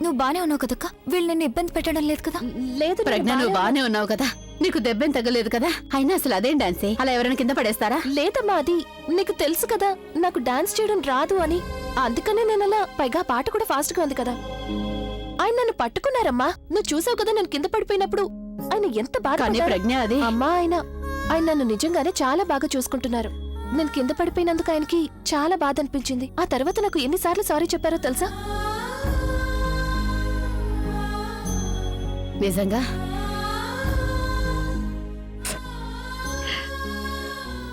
నువ్వు బానే ఉన్నావు కదక్క. వీళ్ళు నిన్ను ఇబ్బంది పెట్టడం లేదు కదా? లేదు ప్రజ్ఞ, నువ్వు బానే ఉన్నావు కదా? నీకు దెబ్బేం తగ్గలేదు కదా? అయినా అసలు అదేం డాన్సే? అలా ఎవరైనా కింద పడేస్తారా? లేదమ్మా, అది నీకు తెలుసు కదా నాకు డాన్స్ చేయడం రాదు అని. అందుకనే నేను అలా, పైగా పాట కూడా ఫాస్ట్ గా ఉంది కదా. ఆయన నన్ను పట్టుకున్నారమ్మా. నువ్వు చూసావు కదా నేను కింద పడిపోయినప్పుడు. ఆయన ఎంత బాగా కానీ ప్రజ్ఞ, అది అమ్మా, ఆయన నన్ను నిజంగానే చాలా బాగా చూసుకుంటున్నారు. నేను కింద పడిపోయినందుకు ఆయనకి చాలా బాధ అనిపించింది. ఆ తర్వాత నాకు ఎన్నిసార్లు సారీ చెప్పారో తెలుసా? నిజంగా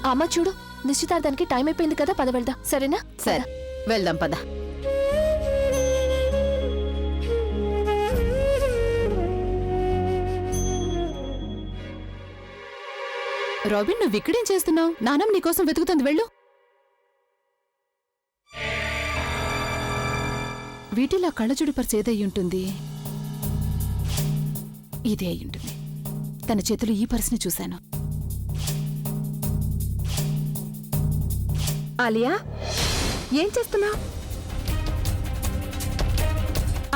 అమ్మా చూడు, నిశ్చితార్థానికి టైం అయిపోయింది కదా, పద వెళ్దాం. సరేనా? సరే, వెళ్దాం పద. రాబిన్, నువ్వు ఇక్కడేం చేస్తున్నావు? నానమ్మ నీకోసం వెతుకుతుంది, వెళ్ళు. వీటిలో కళ్ళజోడు పర్స్ ఏదై ఉంటుంది? ఇదే అయి ఉంటుంది. తన చేతిలో ఈ పర్స్ని చూశాను. ఆలియా, ఏం చేస్తున్నావు?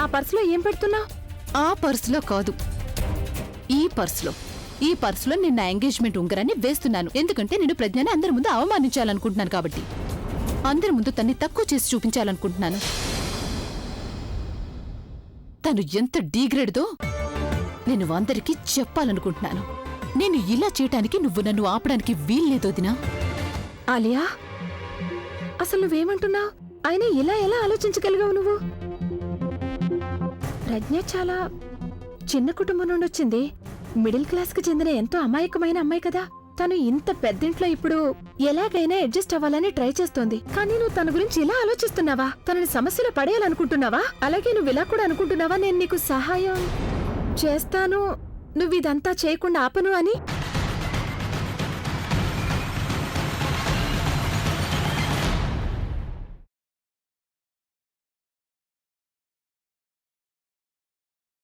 ఆ పర్సులో ఏం పెడుతున్నావు? ఆ పర్సులో కాదు, ఈ పర్సులో. ఈ పర్సులో నిన్న ఎంగేజ్మెంట్ ఉంగరాన్ని వేస్తున్నాను. ఎందుకంటే నేను ప్రజ్ఞని అందరి ముందు అవమానించాలనుకుంటున్నాను కాబట్టి. అందరి ముందు తన్ని తక్కువ చేసి చూపించాలనుకుంటున్నాను. తను ఎంత డీగ్రేడ్దో నేను అందరికీ చెప్పాలనుకుంటున్నాను. నేను ఇలా చేయటానికి నువ్వు నన్ను ఆపడానికి వీల్లేదోదినా. ఆలియా, అసలు నువ్వేమంటున్నావు? ఆయన ఇలా ఎలా ఆలోచించగలిగావు నువ్వు? ప్రజ్ఞ చాలా చిన్న కుటుంబం నుండి వచ్చింది. మిడిల్ క్లాస్ కి చెందిన ఎంతో అమాయకమైన అమ్మాయి కదా. తను ఇంత పెద్దింట్లో ఇప్పుడు ఎలాగైనా అడ్జస్ట్ అవ్వాలని ట్రై చేస్తోంది. కానీ నువ్వు తన గురించి ఇలా ఆలోచిస్తున్నావా? తనని సమస్యలో పడేయాలనుకుంటున్నావా? అలాగే నువ్వు ఇలా కూడా అనుకుంటున్నావా నేను నీకు సహాయం చేస్తాను, నువ్వు ఇదంతా చేయకుండా ఆపను అని?